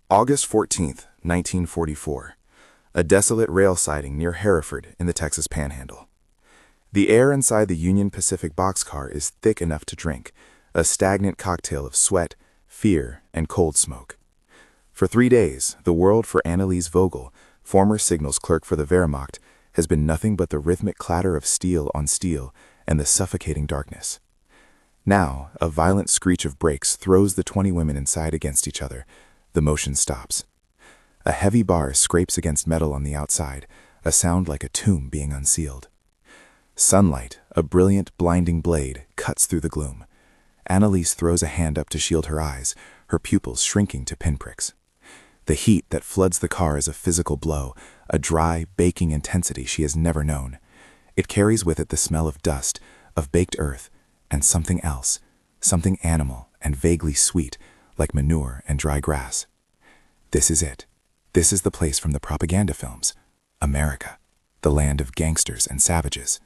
August 14th, 1944. A desolate rail siding near Hereford in the Texas Panhandle. The air inside the Union Pacific boxcar is thick enough to drink, a stagnant cocktail of sweat, fear, and cold smoke. For 3 days, the world for Anneliese Vogel, former signals clerk for the Wehrmacht, has been nothing but the rhythmic clatter of steel on steel and the suffocating darkness. Now, a violent screech of brakes throws the 20 women inside against each other. The motion stops. A heavy bar scrapes against metal on the outside, a sound like a tomb being unsealed. Sunlight, a brilliant, blinding blade, cuts through the gloom. Anneliese throws a hand up to shield her eyes, her pupils shrinking to pinpricks. The heat that floods the car is a physical blow, a dry, baking intensity she has never known. It carries with it the smell of dust, of baked earth, and something else, something animal and vaguely sweet, like manure and dry grass. This is it. This is the place from the propaganda films. America, the land of gangsters and savages.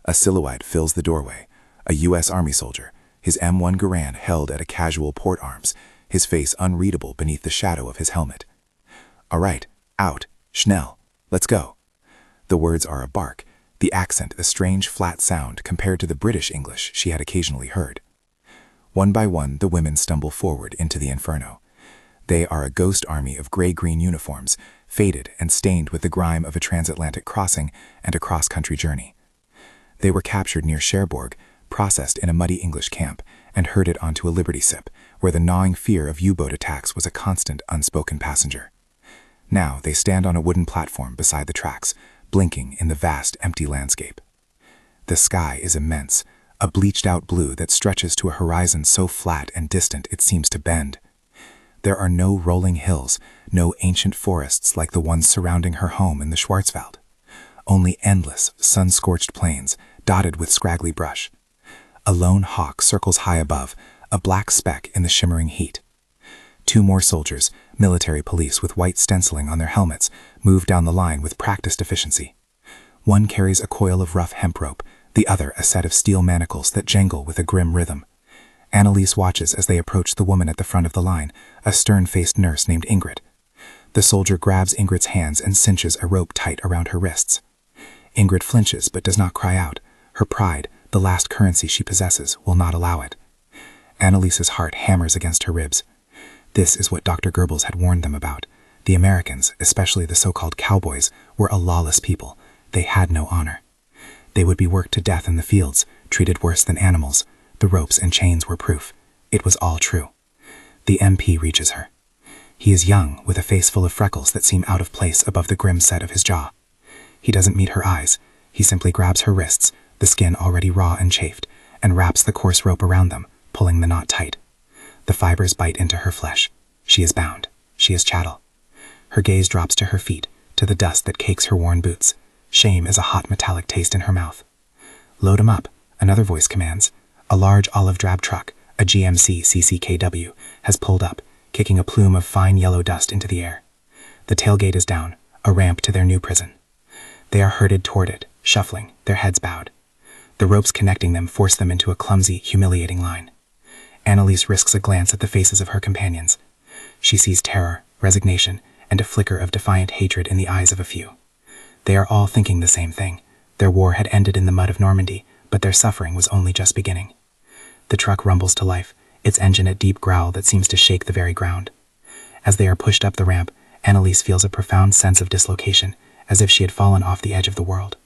A silhouette fills the doorway, a U.S. Army soldier, his M1 Garand held at a casual port arms, his face unreadable beneath the shadow of his helmet. All right, out, schnell, let's go. The words are a bark, the accent a strange flat sound compared to the British English she had occasionally heard. One by one, the women stumble forward into the inferno. They are a ghost army of gray-green uniforms, faded and stained with the grime of a transatlantic crossing and a cross-country journey. They were captured near Cherbourg, processed in a muddy English camp, and herded onto a Liberty Sip, where the gnawing fear of U-boat attacks was a constant, unspoken passenger. Now they stand on a wooden platform beside the tracks, blinking in the vast, empty landscape. The sky is immense, a bleached-out blue that stretches to a horizon so flat and distant it seems to bend. There are no rolling hills, no ancient forests like the ones surrounding her home in the Schwarzwald. Only endless, sun-scorched plains, dotted with scraggly brush. A lone hawk circles high above, a black speck in the shimmering heat. 2 more soldiers, military police with white stenciling on their helmets, move down the line with practiced efficiency. One carries a coil of rough hemp rope, the other a set of steel manacles that jangle with a grim rhythm. Anneliese watches as they approach the woman at the front of the line, a stern-faced nurse named Ingrid. The soldier grabs Ingrid's hands and cinches a rope tight around her wrists. Ingrid flinches but does not cry out. Her pride, the last currency she possesses, will not allow it. Anneliese's heart hammers against her ribs. This is what Dr. Goebbels had warned them about. The Americans, especially the so-called Cowboys, were a lawless people. They had no honor. They would be worked to death in the fields, treated worse than animals. The ropes and chains were proof. It was all true. The MP reaches her. He is young, with a face full of freckles that seem out of place above the grim set of his jaw. He doesn't meet her eyes. He simply grabs her wrists, the skin already raw and chafed, and wraps the coarse rope around them, pulling the knot tight. The fibers bite into her flesh. She is bound. She is chattel. Her gaze drops to her feet, to the dust that cakes her worn boots. Shame is a hot metallic taste in her mouth. Load 'em up, another voice commands. A large olive-drab truck, a GMC CCKW, has pulled up, kicking a plume of fine yellow dust into the air. The tailgate is down, a ramp to their new prison. They are herded toward it, shuffling, their heads bowed. The ropes connecting them force them into a clumsy, humiliating line. Anneliese risks a glance at the faces of her companions. She sees terror, resignation, and a flicker of defiant hatred in the eyes of a few. They are all thinking the same thing. Their war had ended in the mud of Normandy, but their suffering was only just beginning. The truck rumbles to life, its engine a deep growl that seems to shake the very ground. As they are pushed up the ramp, Anneliese feels a profound sense of dislocation, as if she had fallen off the edge of the world.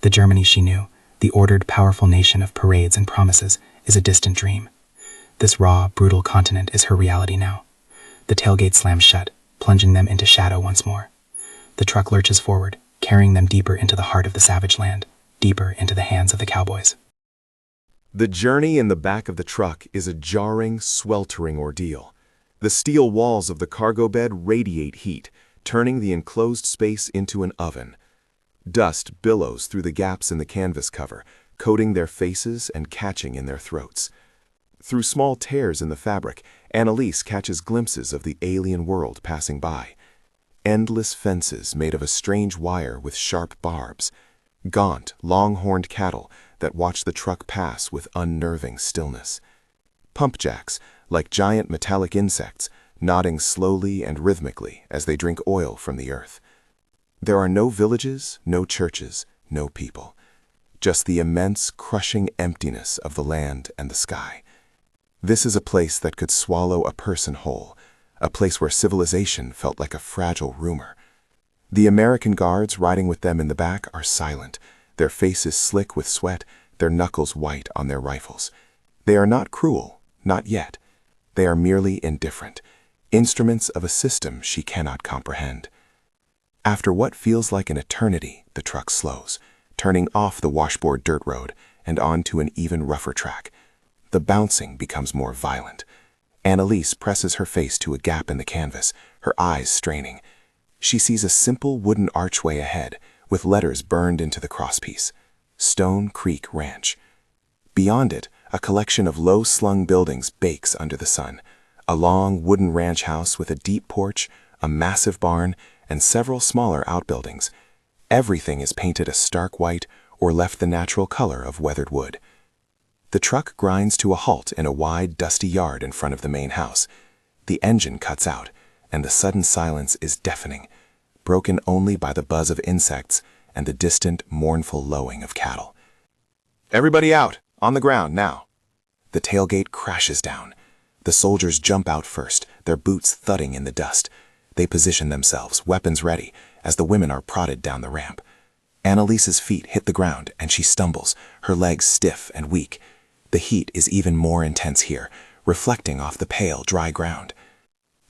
The Germany she knew, the ordered, powerful nation of parades and promises, is a distant dream. This raw, brutal continent is her reality now. The tailgate slams shut, plunging them into shadow once more. The truck lurches forward, carrying them deeper into the heart of the savage land, deeper into the hands of the Cowboys. The journey in the back of the truck is a jarring, sweltering ordeal. The steel walls of the cargo bed radiate heat, turning the enclosed space into an oven. Dust billows through the gaps in the canvas cover, coating their faces and catching in their throats. Through small tears in the fabric, Anneliese catches glimpses of the alien world passing by. Endless fences made of a strange wire with sharp barbs. Gaunt, long-horned cattle that watch the truck pass with unnerving stillness. Pump jacks, like giant metallic insects, nodding slowly and rhythmically as they drink oil from the earth. There are no villages, no churches, no people. Just the immense, crushing emptiness of the land and the sky. This is a place that could swallow a person whole, a place where civilization felt like a fragile rumor. The American guards riding with them in the back are silent, their faces slick with sweat, their knuckles white on their rifles. They are not cruel, not yet. They are merely indifferent, instruments of a system she cannot comprehend. After what feels like an eternity, the truck slows, turning off the washboard dirt road and onto an even rougher track. The bouncing becomes more violent. Annalise presses her face to a gap in the canvas, her eyes straining. She sees a simple wooden archway ahead, with letters burned into the crosspiece. Stone Creek Ranch. Beyond it, a collection of low-slung buildings bakes under the sun. A long wooden ranch house with a deep porch, a massive barn, and several smaller outbuildings. Everything is painted a stark white or left the natural color of weathered wood. The truck grinds to a halt in a wide, dusty yard in front of the main house. The engine cuts out, and the sudden silence is deafening, broken only by the buzz of insects and the distant, mournful lowing of cattle. "Everybody out! On the ground, now!" The tailgate crashes down. The soldiers jump out first, their boots thudding in the dust. They position themselves, weapons ready, as the women are prodded down the ramp. Annalise's feet hit the ground, and she stumbles, her legs stiff and weak. The heat is even more intense here, reflecting off the pale, dry ground.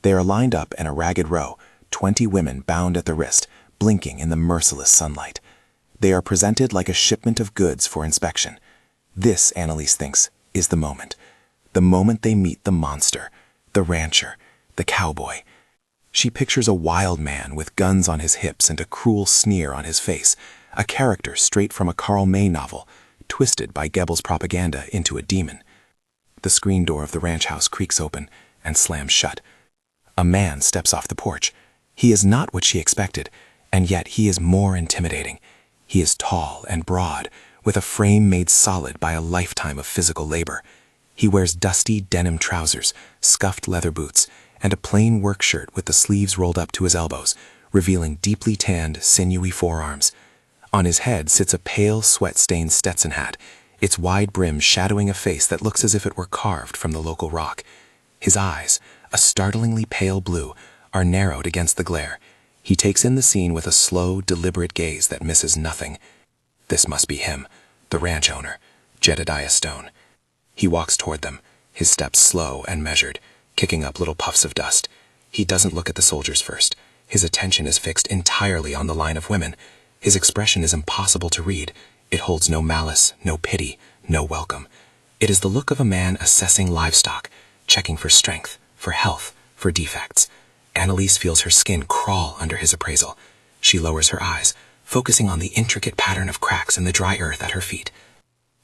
They are lined up in a ragged row, 20 women bound at the wrist, blinking in the merciless sunlight. They are presented like a shipment of goods for inspection. This, Annalise thinks, is the moment. The moment they meet the monster, the rancher, the cowboy. She pictures a wild man with guns on his hips and a cruel sneer on his face, a character straight from a Karl May novel, twisted by Goebbels' propaganda into a demon. The screen door of the ranch house creaks open and slams shut. A man steps off the porch. He is not what she expected, and yet he is more intimidating. He is tall and broad, with a frame made solid by a lifetime of physical labor. He wears dusty denim trousers, scuffed leather boots, and a plain work shirt with the sleeves rolled up to his elbows, revealing deeply tanned, sinewy forearms. On his head sits a pale, sweat-stained Stetson hat, its wide brim shadowing a face that looks as if it were carved from the local rock. His eyes, a startlingly pale blue, are narrowed against the glare. He takes in the scene with a slow, deliberate gaze that misses nothing. This must be him, the ranch owner, Jedediah Stone. He walks toward them, his steps slow and measured, kicking up little puffs of dust. He doesn't look at the soldiers first. His attention is fixed entirely on the line of women. His expression is impossible to read. It holds no malice, no pity, no welcome. It is the look of a man assessing livestock, checking for strength, for health, for defects. Annalise feels her skin crawl under his appraisal. She lowers her eyes, focusing on the intricate pattern of cracks in the dry earth at her feet.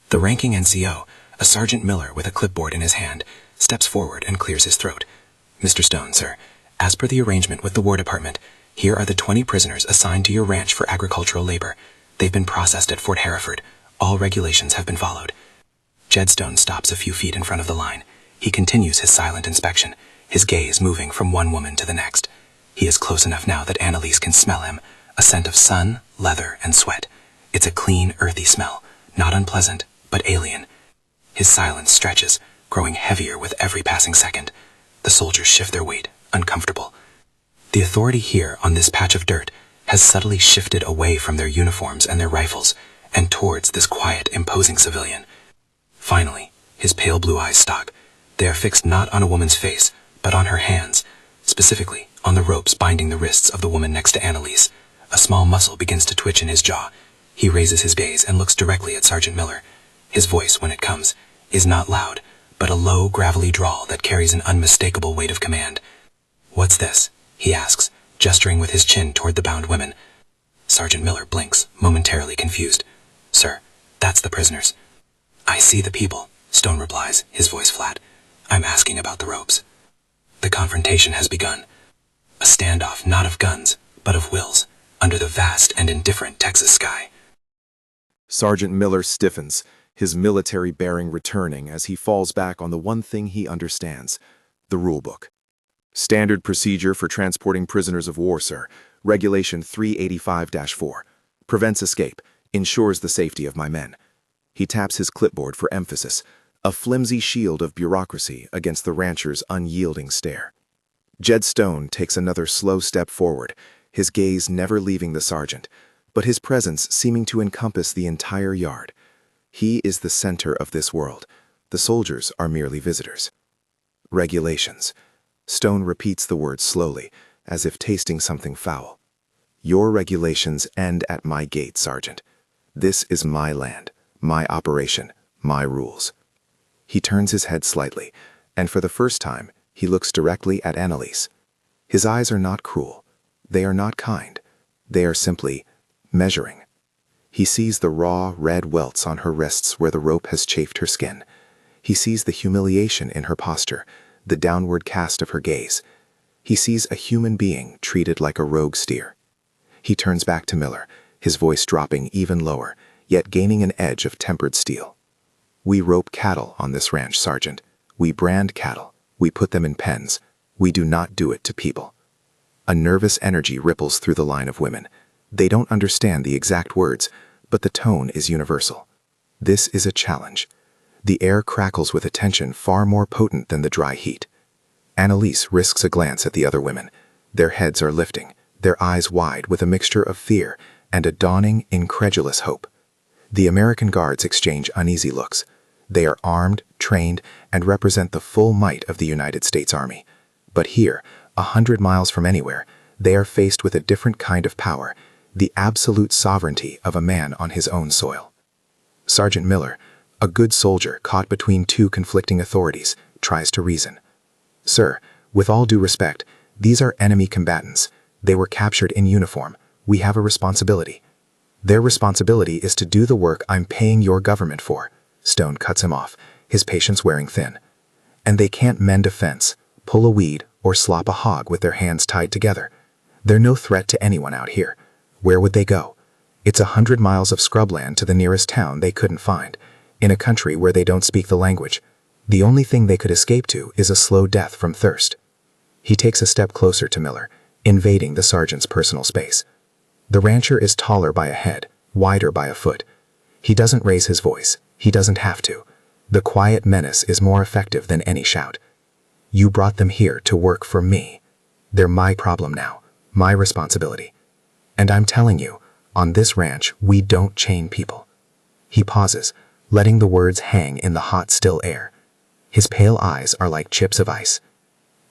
The ranking NCO, a Sergeant Miller with a clipboard in his hand, steps forward and clears his throat. "Mr. Stone, sir, as per the arrangement with the War Department, here are the 20 prisoners assigned to your ranch for agricultural labor. They've been processed at Fort Hereford. All regulations have been followed." Jed Stone stops a few feet in front of the line. He continues his silent inspection, his gaze moving from one woman to the next. He is close enough now that Annalise can smell him, a scent of sun, leather, and sweat. It's a clean, earthy smell, not unpleasant, but alien. His silence stretches, growing heavier with every passing second. The soldiers shift their weight, uncomfortable. The authority here on this patch of dirt has subtly shifted away from their uniforms and their rifles and towards this quiet, imposing civilian. Finally, his pale blue eyes stop. They are fixed not on a woman's face, but on her hands, specifically on the ropes binding the wrists of the woman next to Annalise. A small muscle begins to twitch in his jaw. He raises his gaze and looks directly at Sergeant Miller. His voice, when it comes, is not loud, but a low, gravelly drawl that carries an unmistakable weight of command. "What's this?" he asks, gesturing with his chin toward the bound women. Sergeant Miller blinks, momentarily confused. "Sir, that's the prisoners." "I see the people," Stone replies, his voice flat. "I'm asking about the ropes." The confrontation has begun. A standoff not of guns, but of wills, under the vast and indifferent Texas sky. Sergeant Miller stiffens, his military bearing returning as he falls back on the one thing he understands, the rulebook. Standard procedure for transporting prisoners of war, sir. Regulation 385-4. Prevents escape. Ensures the safety of my men. He taps his clipboard for emphasis, a flimsy shield of bureaucracy against the rancher's unyielding stare. Jed Stone takes another slow step forward, his gaze never leaving the sergeant, but his presence seeming to encompass the entire yard. He is the center of this world. The soldiers are merely visitors. Regulations. Stone repeats the words slowly, as if tasting something foul. Your regulations end at my gate, Sergeant. This is my land, my operation, my rules. He turns his head slightly, and for the first time, he looks directly at Annalise. His eyes are not cruel. They are not kind. They are simply measuring. He sees the raw, red welts on her wrists where the rope has chafed her skin. He sees the humiliation in her posture, the downward cast of her gaze. He sees a human being treated like a rogue steer. He turns back to Miller, his voice dropping even lower, yet gaining an edge of tempered steel. We rope cattle on this ranch, Sergeant. We brand cattle. We put them in pens. We do not do it to people. A nervous energy ripples through the line of women. They don't understand the exact words, but the tone is universal. This is a challenge. The air crackles with a tension far more potent than the dry heat. Annalise risks a glance at the other women. Their heads are lifting, their eyes wide with a mixture of fear and a dawning, incredulous hope. The American guards exchange uneasy looks. They are armed, trained, and represent the full might of the United States Army. But here, 100 miles from anywhere, they are faced with a different kind of power, the absolute sovereignty of a man on his own soil. Sergeant Miller, a good soldier caught between two conflicting authorities, tries to reason. Sir, with all due respect, these are enemy combatants. They were captured in uniform. We have a responsibility. Their responsibility is to do the work I'm paying your government for. Stone cuts him off, his patience wearing thin. And they can't mend a fence, pull a weed, or slop a hog with their hands tied together. They're no threat to anyone out here. Where would they go? It's 100 miles of scrubland to the nearest town they couldn't find, in a country where they don't speak the language. The only thing they could escape to is a slow death from thirst. He takes a step closer to Miller, invading the sergeant's personal space. The rancher is taller by a head, wider by a foot. He doesn't raise his voice. He doesn't have to. The quiet menace is more effective than any shout. You brought them here to work for me. They're my problem now, my responsibility. And I'm telling you, on this ranch, we don't chain people. He pauses, letting the words hang in the hot, still air. His pale eyes are like chips of ice.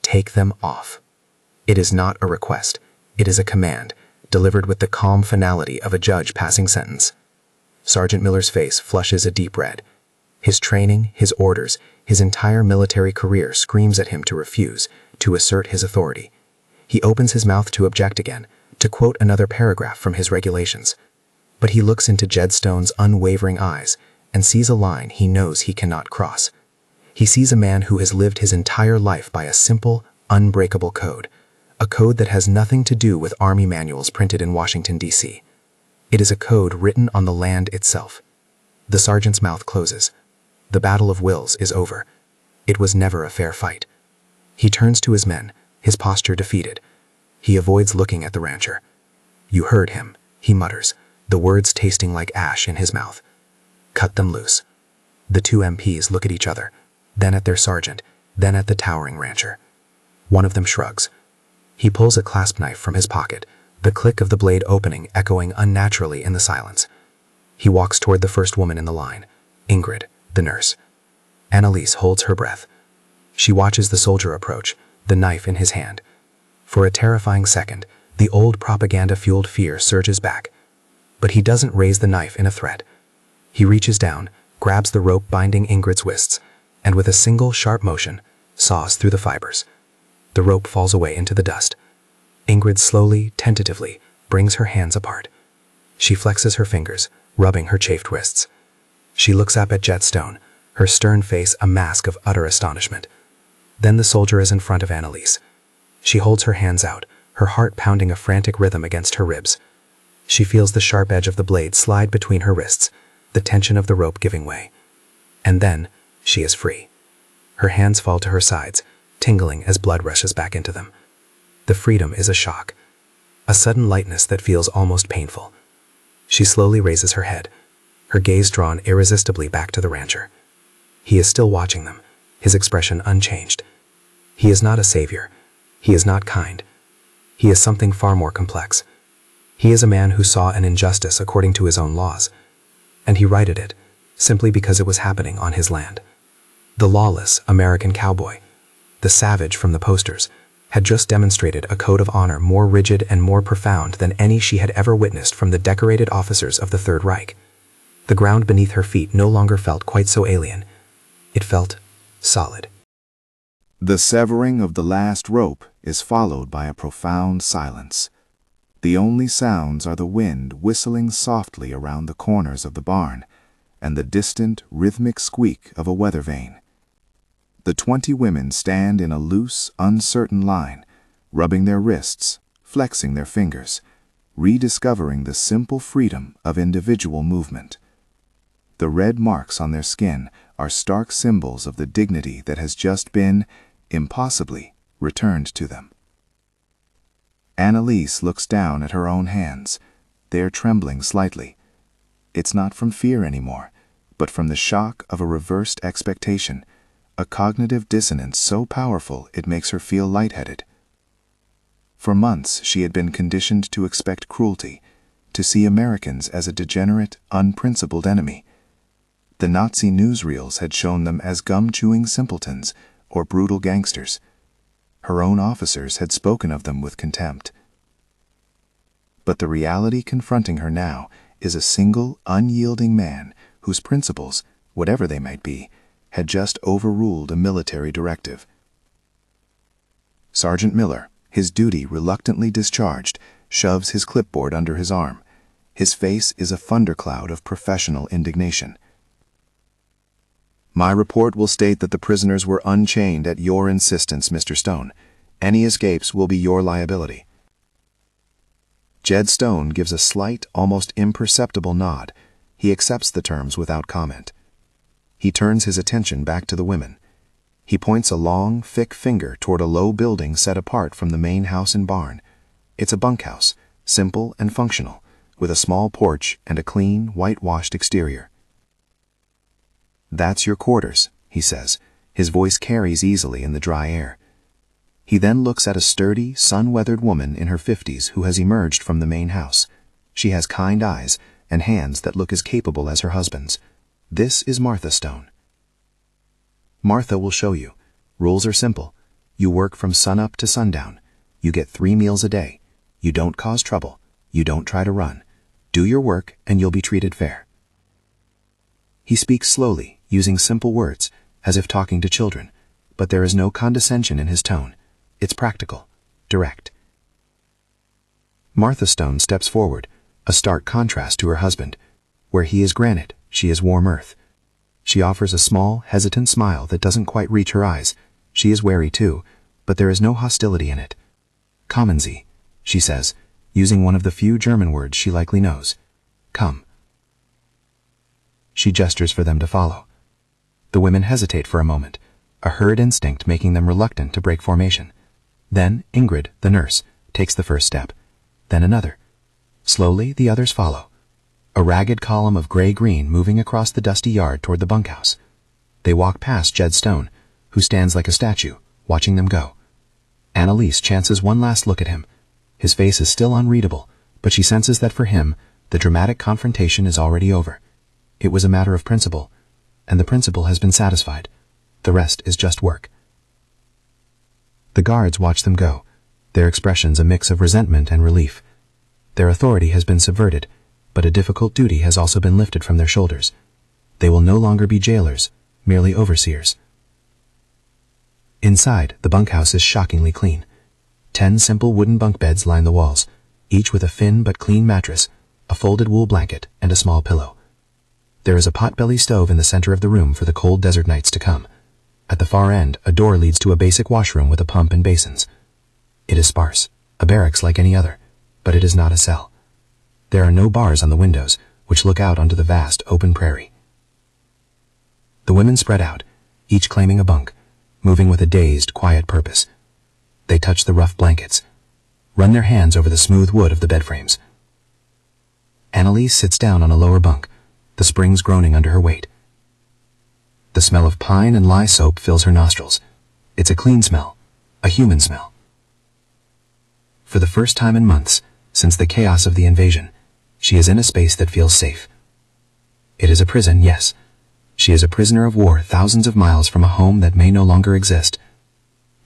Take them off. It is not a request. It is a command, delivered with the calm finality of a judge passing sentence. Sergeant Miller's face flushes a deep red. His training, his orders, his entire military career screams at him to refuse, to assert his authority. He opens his mouth to object again, to quote another paragraph from his regulations. But he looks into Jed Stone's unwavering eyes and sees a line he knows he cannot cross. He sees a man who has lived his entire life by a simple, unbreakable code, a code that has nothing to do with army manuals printed in Washington, D.C. It is a code written on the land itself. The sergeant's mouth closes. The battle of wills is over. It was never a fair fight. He turns to his men, his posture defeated. He avoids looking at the rancher. You heard him, he mutters, the words tasting like ash in his mouth. Cut them loose. The two MPs look at each other, then at their sergeant, then at the towering rancher. One of them shrugs. He pulls a clasp knife from his pocket, the click of the blade opening echoing unnaturally in the silence. He walks toward the first woman in the line, Ingrid, the nurse. Annalise holds her breath. She watches the soldier approach, the knife in his hand. For a terrifying second, the old propaganda-fueled fear surges back. But he doesn't raise the knife in a threat. He reaches down, grabs the rope binding Ingrid's wrists, and with a single sharp motion, saws through the fibers. The rope falls away into the dust. Ingrid slowly, tentatively, brings her hands apart. She flexes her fingers, rubbing her chafed wrists. She looks up at Jed Stone, her stern face a mask of utter astonishment. Then the soldier is in front of Annalise. She holds her hands out, her heart pounding a frantic rhythm against her ribs. She feels the sharp edge of the blade slide between her wrists, the tension of the rope giving way. And then, she is free. Her hands fall to her sides, tingling as blood rushes back into them. The freedom is a shock, a sudden lightness that feels almost painful. She slowly raises her head, her gaze drawn irresistibly back to the rancher. He is still watching them, his expression unchanged. He is not a savior. He is not kind. He is something far more complex. He is a man who saw an injustice according to his own laws, and he righted it simply because it was happening on his land. The lawless American cowboy, the savage from the posters, had just demonstrated a code of honor more rigid and more profound than any she had ever witnessed from the decorated officers of the Third Reich. The ground beneath her feet no longer felt quite so alien. It felt solid. The severing of the last rope is followed by a profound silence. The only sounds are the wind whistling softly around the corners of the barn and the distant, rhythmic squeak of a weather vane. The 20 women stand in a loose, uncertain line, rubbing their wrists, flexing their fingers, rediscovering the simple freedom of individual movement. The red marks on their skin are stark symbols of the dignity that has just been, impossibly, returned to them. Annalise looks down at her own hands. They are trembling slightly. It's not from fear anymore, but from the shock of a reversed expectation, a cognitive dissonance so powerful it makes her feel lightheaded. For months she had been conditioned to expect cruelty, to see Americans as a degenerate, unprincipled enemy. The Nazi newsreels had shown them as gum-chewing simpletons or brutal gangsters. Her own officers had spoken of them with contempt. But the reality confronting her now is a single, unyielding man whose principles, whatever they might be, had just overruled a military directive. Sergeant Miller, his duty reluctantly discharged, shoves his clipboard under his arm. His face is a thundercloud of professional indignation. My report will state that the prisoners were unchained at your insistence, Mr. Stone. Any escapes will be your liability. Jed Stone gives a slight, almost imperceptible nod. He accepts the terms without comment. He turns his attention back to the women. He points a long, thick finger toward a low building set apart from the main house and barn. It's a bunkhouse, simple and functional, with a small porch and a clean, whitewashed exterior. "That's your quarters," he says. His voice carries easily in the dry air. He then looks at a sturdy, sun-weathered woman in her 50s who has emerged from the main house. She has kind eyes and hands that look as capable as her husband's. This is Martha Stone. Martha will show you. Rules are simple. You work from sunup to sundown. You get 3 meals a day. You don't cause trouble. You don't try to run. Do your work and you'll be treated fair. He speaks slowly, using simple words, as if talking to children, but there is no condescension in his tone. It's practical, direct. Martha Stone steps forward, a stark contrast to her husband. Where he is granite, she is warm earth. She offers a small, hesitant smile that doesn't quite reach her eyes. She is wary too, but there is no hostility in it. "Kommen Sie," she says, using one of the few German words she likely knows. "Come." She gestures for them to follow. The women hesitate for a moment, a herd instinct making them reluctant to break formation. Then Ingrid, the nurse, takes the first step, then another. Slowly, the others follow. A ragged column of gray-green moving across the dusty yard toward the bunkhouse. They walk past Jed Stone, who stands like a statue, watching them go. Annalise chances one last look at him. His face is still unreadable, but she senses that for him, the dramatic confrontation is already over. It was a matter of principle, and the principle has been satisfied. The rest is just work. The guards watch them go, their expressions a mix of resentment and relief. Their authority has been subverted, but a difficult duty has also been lifted from their shoulders. They will no longer be jailers, merely overseers. Inside, the bunkhouse is shockingly clean. 10 simple wooden bunk beds line the walls, each with a thin but clean mattress, a folded wool blanket, and a small pillow. There is a potbelly stove in the center of the room for the cold desert nights to come. At the far end, a door leads to a basic washroom with a pump and basins. It is sparse, a barracks like any other, but it is not a cell. There are no bars on the windows, which look out onto the vast, open prairie. The women spread out, each claiming a bunk, moving with a dazed, quiet purpose. They touch the rough blankets, run their hands over the smooth wood of the bed frames. Annalise sits down on a lower bunk, the springs groaning under her weight. The smell of pine and lye soap fills her nostrils. It's a clean smell, a human smell. For the first time in months, since the chaos of the invasion, she is in a space that feels safe. It is a prison, yes. She is a prisoner of war thousands of miles from a home that may no longer exist.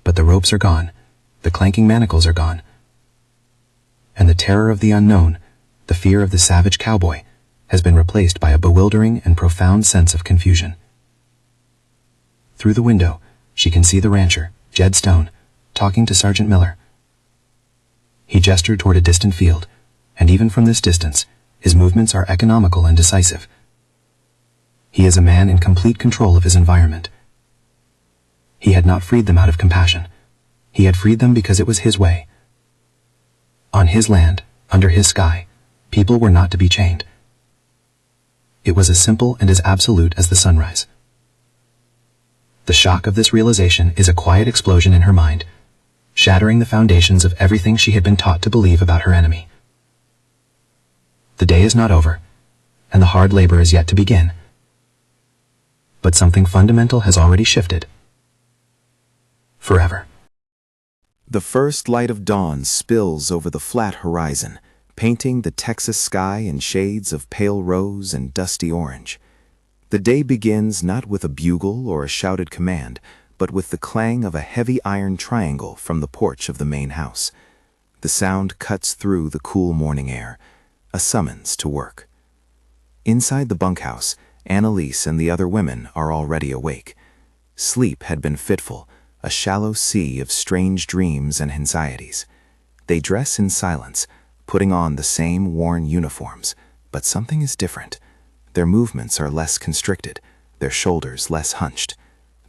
But the ropes are gone, the clanking manacles are gone. And the terror of the unknown, the fear of the savage cowboy, has been replaced by a bewildering and profound sense of confusion. Through the window, she can see the rancher, Jed Stone, talking to Sergeant Miller. He gestured toward a distant field, and even from this distance, his movements are economical and decisive. He is a man in complete control of his environment. He had not freed them out of compassion. He had freed them because it was his way. On his land, under his sky, people were not to be chained. It was as simple and as absolute as the sunrise. The shock of this realization is a quiet explosion in her mind, shattering the foundations of everything she had been taught to believe about her enemy. The day is not over, and the hard labor is yet to begin. But something fundamental has already shifted. Forever. The first light of dawn spills over the flat horizon, painting the Texas sky in shades of pale rose and dusty orange. The day begins not with a bugle or a shouted command, but with the clang of a heavy iron triangle from the porch of the main house. The sound cuts through the cool morning air, a summons to work. Inside the bunkhouse, Annalise and the other women are already awake. Sleep had been fitful, a shallow sea of strange dreams and anxieties. They dress in silence, putting on the same worn uniforms, but something is different. Their movements are less constricted, their shoulders less hunched.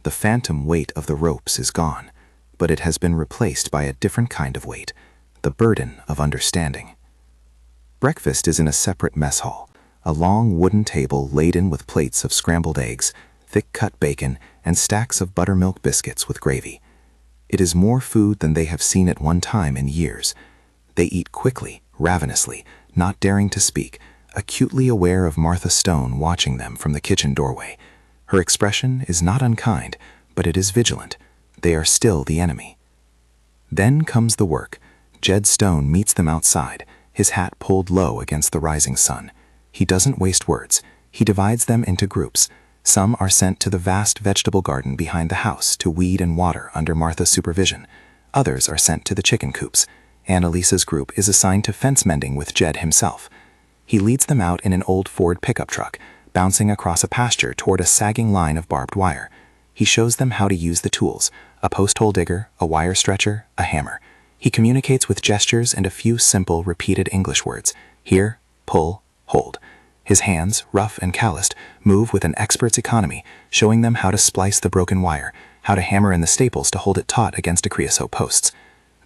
The phantom weight of the ropes is gone, but it has been replaced by a different kind of weight, the burden of understanding. Breakfast is in a separate mess hall, a long wooden table laden with plates of scrambled eggs, thick-cut bacon, and stacks of buttermilk biscuits with gravy. It is more food than they have seen at one time in years. They eat quickly, ravenously, not daring to speak, acutely aware of Martha Stone watching them from the kitchen doorway. Her expression is not unkind, but it is vigilant. They are still the enemy. Then comes the work. Jed Stone meets them outside, his hat pulled low against the rising sun. He doesn't waste words. He divides them into groups. Some are sent to the vast vegetable garden behind the house to weed and water under Martha's supervision. Others are sent to the chicken coops. Annalise's group is assigned to fence mending with Jed himself. He leads them out in an old Ford pickup truck, bouncing across a pasture toward a sagging line of barbed wire. He shows them how to use the tools, a post hole digger, a wire stretcher, a hammer. He communicates with gestures and a few simple, repeated English words: here, pull, hold. His hands, rough and calloused, move with an expert's economy, showing them how to splice the broken wire, how to hammer in the staples to hold it taut against a creosote posts.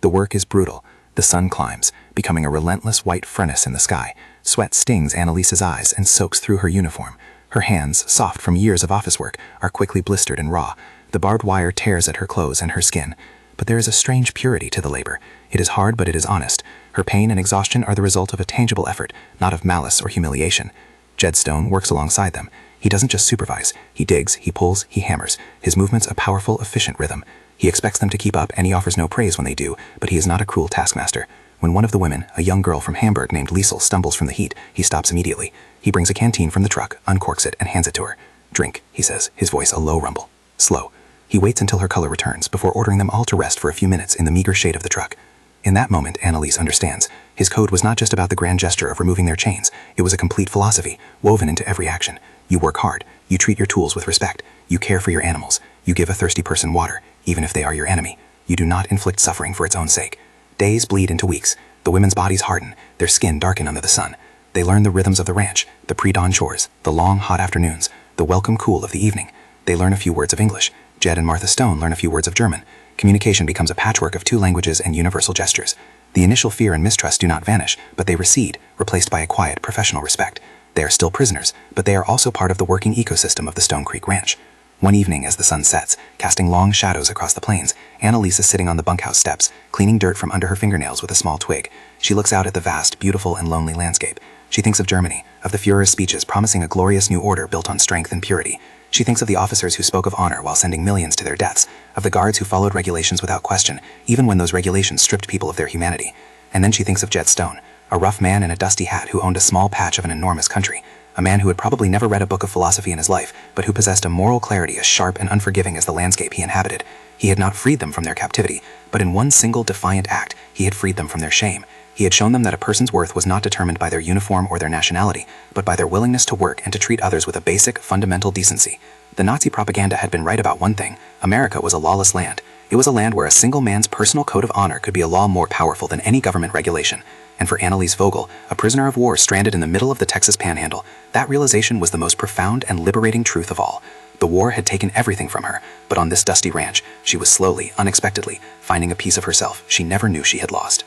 The work is brutal. The sun climbs, becoming a relentless white furnace in the sky. Sweat stings Annalise's eyes and soaks through her uniform. Her hands, soft from years of office work, are quickly blistered and raw. The barbed wire tears at her clothes and her skin. But there is a strange purity to the labor. It is hard, but it is honest. Her pain and exhaustion are the result of a tangible effort, not of malice or humiliation. Jed Stone works alongside them. He doesn't just supervise. He digs, he pulls, he hammers. His movements a powerful, efficient rhythm. He expects them to keep up, and he offers no praise when they do, but he is not a cruel taskmaster. When one of the women, a young girl from Hamburg named Liesel, stumbles from the heat, he stops immediately. He brings a canteen from the truck, uncorks it, and hands it to her. "Drink," he says, his voice a low rumble. Slow. He waits until her color returns, before ordering them all to rest for a few minutes in the meager shade of the truck. In that moment, Annalise understands. His code was not just about the grand gesture of removing their chains. It was a complete philosophy, woven into every action. You work hard. You treat your tools with respect. You care for your animals. You give a thirsty person water, even if they are your enemy. You do not inflict suffering for its own sake. Days bleed into weeks. The women's bodies harden. Their skin darken under the sun. They learn the rhythms of the ranch, the pre-dawn chores, the long, hot afternoons, the welcome cool of the evening. They learn a few words of English. Jed and Martha Stone learn a few words of German. Communication becomes a patchwork of 2 languages and universal gestures. The initial fear and mistrust do not vanish, but they recede, replaced by a quiet, professional respect. They are still prisoners, but they are also part of the working ecosystem of the Stone Creek Ranch. One evening as the sun sets, casting long shadows across the plains, Annalise is sitting on the bunkhouse steps, cleaning dirt from under her fingernails with a small twig. She looks out at the vast, beautiful, and lonely landscape. She thinks of Germany, of the Führer's speeches promising a glorious new order built on strength and purity. She thinks of the officers who spoke of honor while sending millions to their deaths, of the guards who followed regulations without question, even when those regulations stripped people of their humanity. And then she thinks of Jet Stone, a rough man in a dusty hat who owned a small patch of an enormous country, a man who had probably never read a book of philosophy in his life, but who possessed a moral clarity as sharp and unforgiving as the landscape he inhabited. He had not freed them from their captivity, but in one single defiant act, he had freed them from their shame. He had shown them that a person's worth was not determined by their uniform or their nationality, but by their willingness to work and to treat others with a basic, fundamental decency. The Nazi propaganda had been right about one thing: America was a lawless land. It was a land where a single man's personal code of honor could be a law more powerful than any government regulation. And for Annalise Vogel, a prisoner of war stranded in the middle of the Texas Panhandle, that realization was the most profound and liberating truth of all. The war had taken everything from her, but on this dusty ranch, she was slowly, unexpectedly, finding a piece of herself she never knew she had lost.